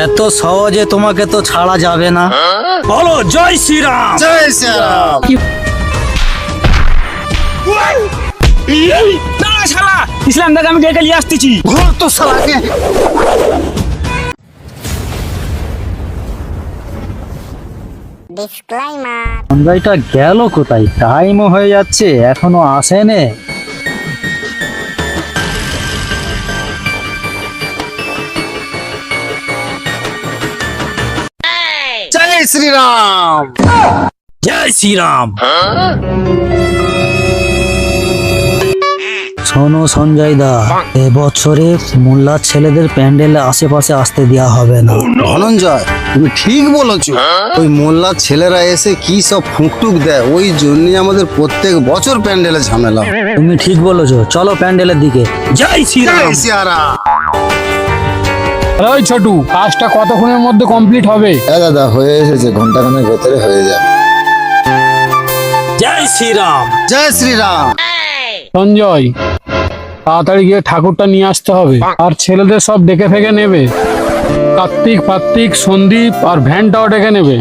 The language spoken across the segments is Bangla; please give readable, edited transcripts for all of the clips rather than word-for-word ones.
এত সহজে তোমাকে তো ছাড়া যাবে না। বলো জয় শ্রীরাম। জয় শ্রীরাম। না শালা, ইসলাম দাকে আমি ডেকে নিয়ে আসতেছি। ঘোর তো শালাকে। সঞ্জয়টা গেল কোথায়? টাইমও হয়ে যাচ্ছে, এখনো আসেনি। জয় শ্রীরাম। জয় শ্রীরাম। শোনো সঞ্জয় দা, এবছরে মোল্লার ছেলেদের প্যান্ডেলে আশেপাশে আসতে দেওয়া হবে না। ধনঞ্জয়, তুমি ঠিক বলেছো। ওই মোল্লার ছেলেরা এসে কি সব ফুঁকটুক দেয়, ওই জন্যই আমাদের প্রত্যেক বছর প্যান্ডেলে ঝামেলা। তুমি ঠিক বলেছো, চলো প্যান্ডেলের দিকে। জয় শ্রীরাম। জয় শ্রীরাম। ওই ছোটু, কাজটা কতক্ষণের মধ্যে কমপ্লিট হবে? হ্যাঁ দাদা, হয়ে এসেছে, ঘন্টাখানেক ভেতরে হয়ে যাবে। জয় শ্রীরাম। জয় শ্রীরাম। সঞ্জয়, তাড়াতাড়ি গিয়ে ঠাকুরটা নিয়ে আসতে হবে, আর ছেলেদের সব ডেকে ফেকে নেবে। কার্তিক, সন্দীপ আর ভ্যানটাও ডেকে নেবে।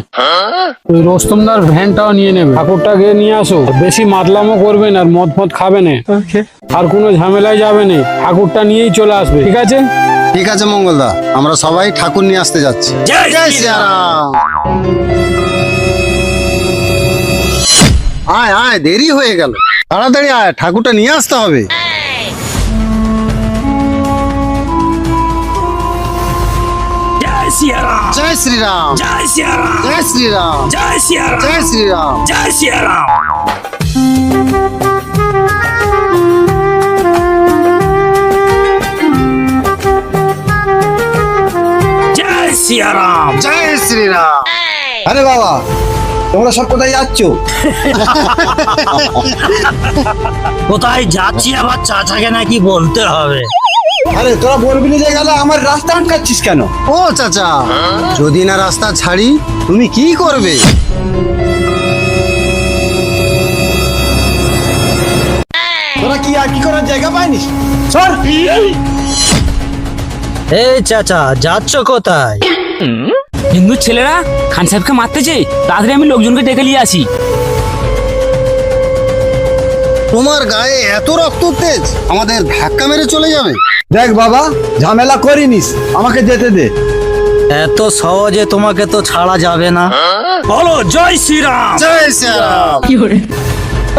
ওই রোস্তমদার ভ্যানটাও নিয়ে নেবে। ঠাকুরটা গিয়ে নিয়ে আসো। বেশি মাতলামো করবেন আর মদ খাবে না, আর কোনো ঝামেলায় যাবে না। ঠাকুরটা নিয়েই চলে আসবে, ঠিক আছে? ঠিক আছে মঙ্গলদা, আমরা সবাই ঠাকুর নিয়ে আসতে যাচ্ছি। জয় শ্রীরাম। আয় আয়, দেরি হয়ে গেল, তাড়াতাড়ি আয়, ঠাকুরটা নিয়ে আসতে হবে। জয় শ্রীরাম। জয় শ্রীরাম। জয় শ্রীরাম। জয় শ্রীরাম। জয় শ্রীরাম। জয় শ্রীরাম। জয় শ্রীরাম। জয় শ্রীরাম। জয় শ্রীরাম। আরে বাবা, তোমরা সব কোথায় যাচ্ছ? কোথায় যাচ্ছি আবার চাচাকে নাকি বলতে হবে? আরে তোরা বলবি যে গেলে আমার রাস্তা আটকাচ্ছিস কেন? ও চাচা, যদি না রাস্তা ছাড়ি তুমি কি করবে? তোরা কি আর কি করার জায়গা পাইনিস? সর। এই চাচা, যাচ্ছ কোথায়? হিন্দুর ছেলেরা খান সাহেবকে মারতেছে, তাড়াতাড়ি আমি লোকজনকে ডেকে নিয়ে আসি। তোমার গায়ে এত রক্ত তেজ, আমাদের ধাক্কা মেরে চলে যাবে? দেখ বাবা, ঝামেলা করিনিস, আমাকে যেতে দে। এত সহজে তোমাকে তো ছাড়া যাবে না। বলো জয় শ্রীরাম। জয় শ্রীরাম।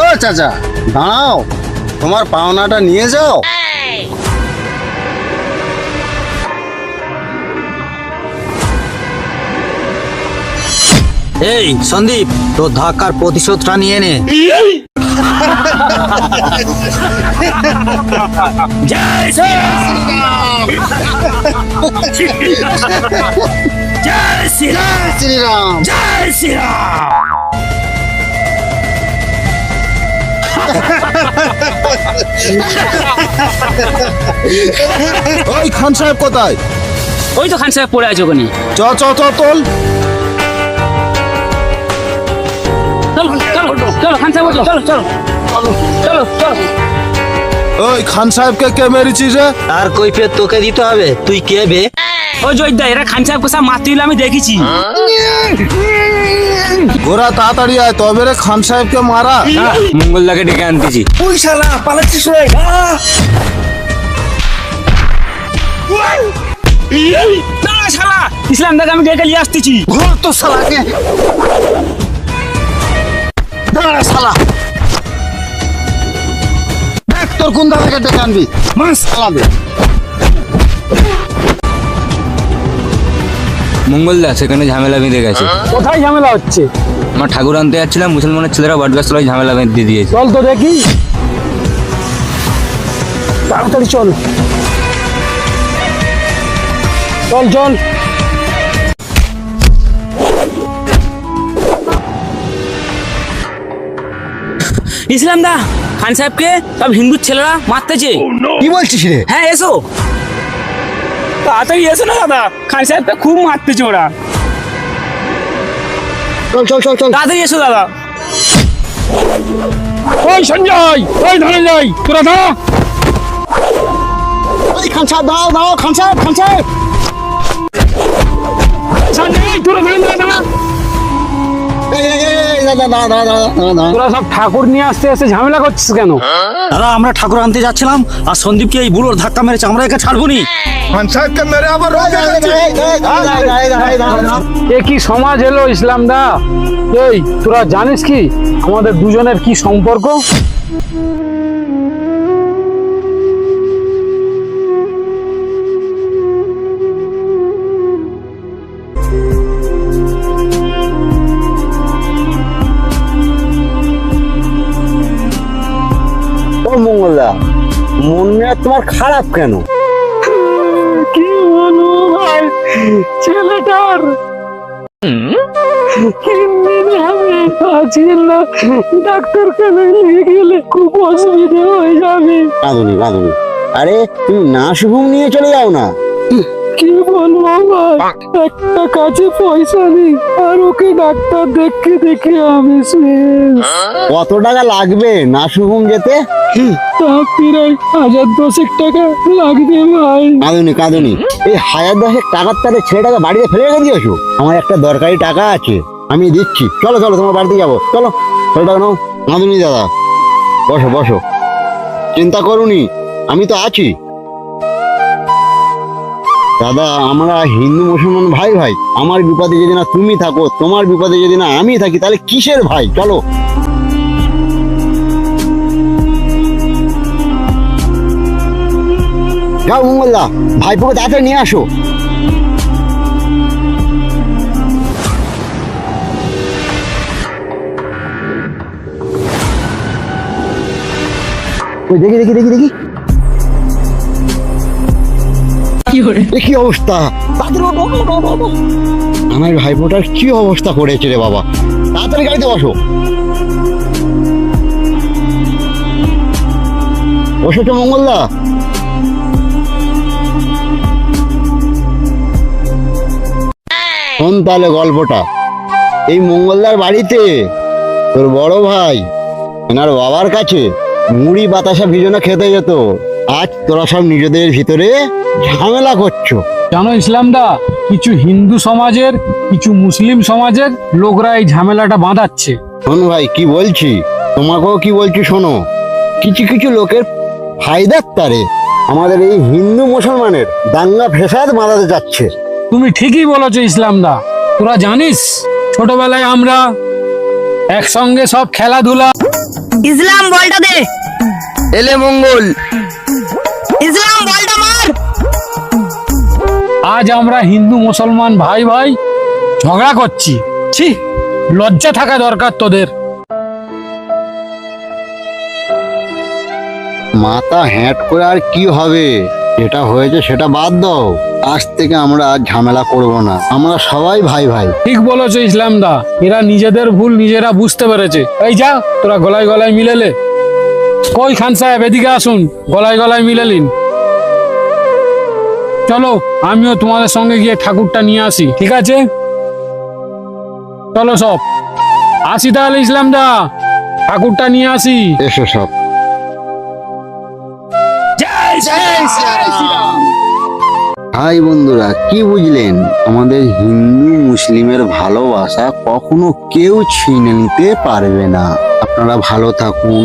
ও চাচা, দাঁড়াও, তোমার পাওনাটা নিয়ে যাও। এই সন্দীপ, তোর ধাক্কার প্রতিশোধটা নিয়ে নে। জয় শ্রীরাম। জয় শ্রীরাম। শ্রীরাম। জয় শ্রীরাম। ওই খান সাহেব কোথায়? ওই তো খান সাহেব পড়ে আছে ওখানে। চ চ চ তোল। চলো খান সাহেব, চলো চলো চলো চলো। ওই খান সাহেবকে কে মেরেছিস রে? আর কৈফিয়ত তোকে দিতে হবে, তুই কে বে? ওই জয়দা, এরা খান সাহেবকে সব মারতে দিলে আমি দেখেছি। গোরা তাড়াতাড়ি আয়, তবে রে খান সাহেবকে মারা। মঙ্গলদাকে ডেকে আনতেছি। ওই শালা পালাচ্ছিস রে। না শালা, ইসলাম দাকে আমি ডেকে নিয়ে আসতেছি। ঘোর তো শালাকে। দাঁড়া শালা, দেখ তোর কোন দাদাকে ডেকে আনবি। মাস শালাবে। মঙ্গলদা, সেখানে ঝামেলা বেঁধে গেছে। কোথায় ঝামেলা হচ্ছে? আমার ঠাকুর আনতে যাচ্ছিলাম, মুসলমানের ছেলেরা বটগাছ তলায় ঝামেলা বেঁধে দিয়েছে। চল তো দেখি, তাড়াতাড়ি চল চল চল। ইসলাম দা, খান সাহেবকে সব হিন্দুর ছেলেরা মারতেছে। কি বলছিস রে? হ্যাঁ এসো, তাড়াতাড়ি এসো না দাদা, খান সাহেবকে খুব মারতেছে ওরা। চল চল চল চল। তাড়াতাড়ি এসো দাদা। ওই সঞ্জয়, ওই ধনঞ্জয়, তোরা দাঁড়া। ওই খান সাহেব, দাও দাও, খান সাহেব, খান সাহেব। তোরা সব ঠাকুর নিয়ে আসতে এসে ঝামেলা করছিস কেন? দাদা আমরা ঠাকুর আনতে যাচ্ছিলাম আর সন্দীপকে এই বুড়োর ধাক্কা মেরেছে, আমরা একে ছাড়বো নি। এ কি সমাজ এলো ইসলাম দা? এই তোরা জানিস কি আমাদের দুজনের কি সম্পর্ক? ও মঙ্গলদা, মন মেজাজ তোমার খারাপ কেন? কি বলবো ভাই, ছেলেটার কিডনি আমি আজকে না ডাক্তারখানায় নিয়ে গেলে খুব অসুবিধা হয়ে যাবে। কাঁদুনি কাঁদুনি, আরে তুমি না শুভম নিয়ে চলে যাও না। কি বলবো ভাই, একটা কাছে পয়সা নেই আর ওকে ডাক্তার দেখে দেখে আমি শেষ। কত টাকা লাগবে না শুভম যেতে? তা প্রায় 1010 টাকা লাগবে ভাই। কাঁদুনি কাঁদুনি, এই 1010 টাকার তারে ছেলেটাকে বাড়িতে ফেলে রেখে দিয়েছো? আমার একটা দরকারি টাকা আছে, আমি দিচ্ছি। চলো চলো তোমার বাড়িতে যাবো, চলো। ছেলেটাকে নাও। কাঁদুনি দাদা, বসো বসো, চিন্তা করুনি, আমি তো আছি। দাদা আমরা হিন্দু মুসলমান ভাই ভাই, আমার বিপদে যদি না তুমি থাকো, তোমার বিপদে যদি না আমি থাকি, তাহলে কিসের ভাই? চলো। যাও মঙ্গলদা, ভাইপোকে তাড়াতাড়ি নিয়ে আসো। ওই দেখি দেখি দেখি দেখি, কি অবস্থা! আমার ভাইপোটার কি অবস্থা করেছে রে বাবা! তাড়াতাড়ি গাড়িতে বসো। বসেছো মঙ্গলদা? শোন তাহলে গল্পটা। এই মঙ্গলদার বাড়িতে তোর বড় ভাই এনার বাবার কাছে মুড়ি বাতাসা ভিজনা খেতে যেত। আজ তোরা সব নিজেদের ভিতরে ঝামেলা করছো। জানো ইসলাম দা, কিছু হিন্দু সমাজের কিছু মুসলিম সমাজের লোকরা এই ঝামেলাটা বাঁধাচ্ছে। শোন ভাই কি বলছি, তোমাকেও কি বলছি শোনো। কিছু কিছু লোকের ফায়দার তারে আমাদের এই হিন্দু মুসলমানের দাঙ্গা ফেসাদ বাঁধাতে যাচ্ছে। তুমি ঠিকই বলেছো ইসলাম দা। তোরা জানিস ছোটবেলায় আমরা একসঙ্গে সব খেলাধুলা। ইসলাম বলটা দে। এলে মঙ্গল। ইসলাম বলটা মার। আজ আমরা হিন্দু মুসলমান ভাই ভাই ঝগড়া করছি। ছি, লজ্জা থাকা দরকার তোদের। মাথা হ্যাট করে আর কি হবে? যেটা হয়েছে সেটা বাদ দাও। আজ থেকে আমরা আর ঝামেলা করব না, আমরা সবাই ভাই ভাই। ঠিক বলেছো ইসলাম দা, এরা নিজেদের ভুল নিজেরা বুঝতে পেরেছে। এই যা, তোরা গলায় গলায় মিলেলে। কই খান সাহেব, এদিকে আসুন, গলায় গলায় মিলেলিন। চলো আমিও তোমাদের সঙ্গে গিয়ে ঠাকুরটা নিয়ে আসি, ঠিক আছে? চলো সব আসি তাহলে ইসলাম দা, ঠাকুরটা নিয়ে আসি। এসো সব। হাই বন্ধুরা, কি বুঝলেন? আমাদের হিন্দু মুসলিমের ভালোবাসা কখনো কেউ ছিনে নিতে পারবে না। আপনারা ভালো থাকুন,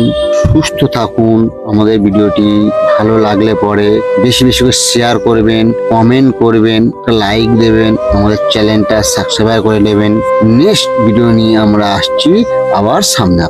সুস্থ থাকুন। আমাদের ভিডিওটি ভালো লাগলে পরে বেশি বেশি করে শেয়ার করবেন, কমেন্ট করবেন, লাইক দেবেন, আমাদের চ্যানেলটা সাবস্ক্রাইব করে নেবেন। নেক্সট ভিডিও নিয়ে আমরা আসছি আবার সামনে।